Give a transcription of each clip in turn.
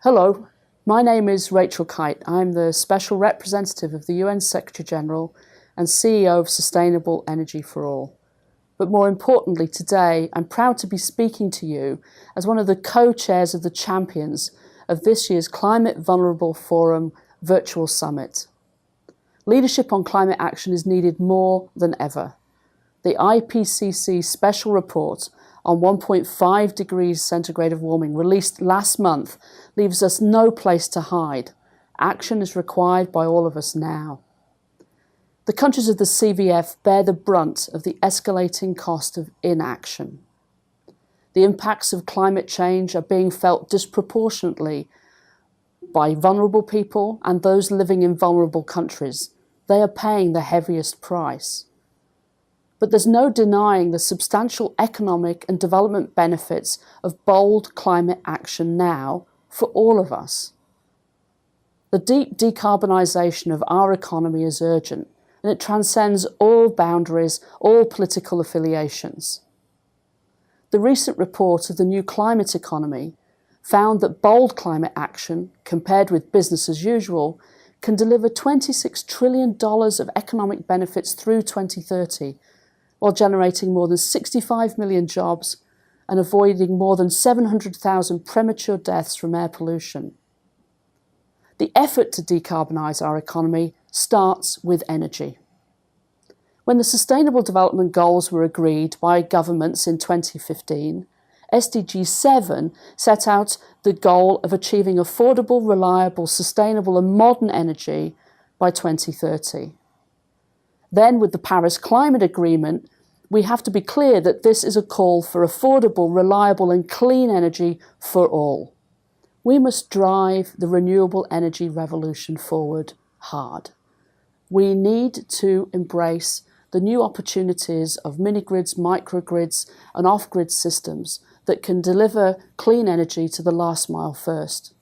Hello, my name is Rachael Kyte. I'm the Special Representative of the UN Secretary General and CEO of Sustainable Energy for All. But more importantly, today I'm proud to be speaking to you as one of the co-chairs of the champions of this year's Climate Vulnerable Forum Virtual Summit. Leadership on climate action is needed more than ever. The IPCC Special Report on 1.5 degrees centigrade of warming released last month leaves us no place to hide. Action is required by all of us now. The countries of the CVF bear the brunt of the escalating cost of inaction. The impacts of climate change are being felt disproportionately by vulnerable people and those living in vulnerable countries. They are paying the heaviest price. But there's no denying the substantial economic and development benefits of bold climate action now for all of us. The deep decarbonisation of our economy is urgent, and it transcends all boundaries, all political affiliations. The recent report of the New Climate Economy found that bold climate action, compared with business as usual, can deliver $26 trillion of economic benefits through 2030, while generating more than 65 million jobs and avoiding more than 700,000 premature deaths from air pollution. The effort to decarbonise our economy starts with energy. When the Sustainable Development Goals were agreed by governments in 2015, SDG 7 set out the goal of achieving affordable, reliable, sustainable and modern energy by 2030. Then, with the Paris Climate Agreement, we have to be clear that this is a call for affordable, reliable and clean energy for all. We must drive the renewable energy revolution forward hard. We need to embrace the new opportunities of minigrids, microgrids and off-grid systems that can deliver clean energy to the last mile first.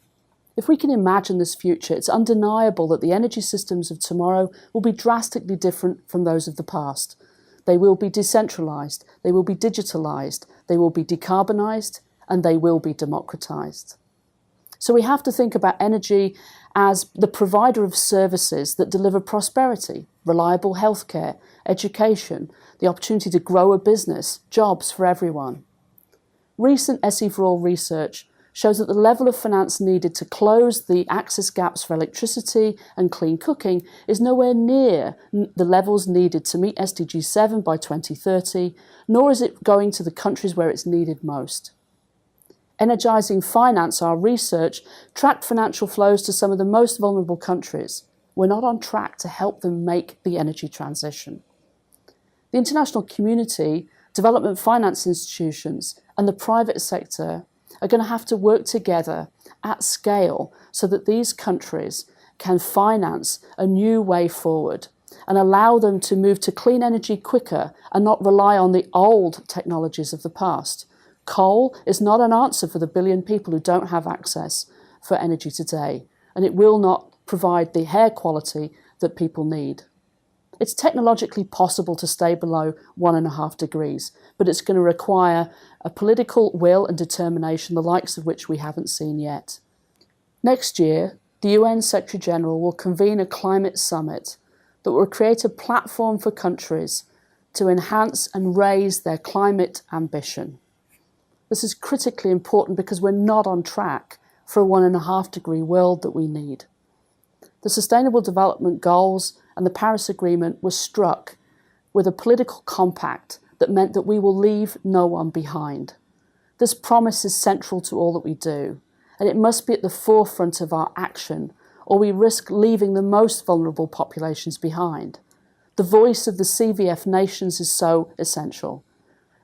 If we can imagine this future, it's undeniable that the energy systems of tomorrow will be drastically different from those of the past. They will be decentralised, they will be digitalised, they will be decarbonised, and they will be democratised. So we have to think about energy as the provider of services that deliver prosperity, reliable healthcare, education, the opportunity to grow a business, jobs for everyone. Recent SEforALL research shows that the level of finance needed to close the access gaps for electricity and clean cooking is nowhere near the levels needed to meet SDG 7 by 2030, nor is it going to the countries where it's needed most. Energising Finance, our research, tracked financial flows to some of the most vulnerable countries. We're not on track to help them make the energy transition. The international community, development finance institutions and the private sector are going to have to work together at scale so that these countries can finance a new way forward and allow them to move to clean energy quicker and not rely on the old technologies of the past. Coal is not an answer for the billion people who don't have access for energy today, and it will not provide the air quality that people need. It's technologically possible to stay below 1.5 degrees, but it's going to require a political will and determination, the likes of which we haven't seen yet. Next year, the UN Secretary General will convene a climate summit that will create a platform for countries to enhance and raise their climate ambition. This is critically important because we're not on track for a 1.5 degree world that we need. The Sustainable Development Goals and the Paris Agreement were struck with a political compact that meant that we will leave no one behind. This promise is central to all that we do, and it must be at the forefront of our action, or we risk leaving the most vulnerable populations behind. The voice of the CVF nations is so essential.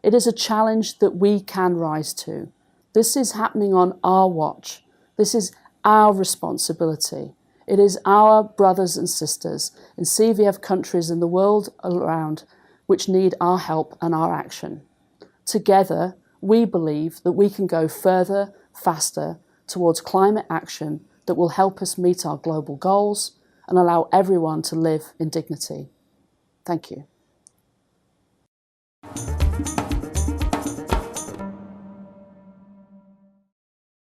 It is a challenge that we can rise to. This is happening on our watch. This is our responsibility. It is our brothers and sisters in CVF countries and the world around which need our help and our action. Together, we believe that we can go further, faster, towards climate action that will help us meet our global goals and allow everyone to live in dignity. Thank you.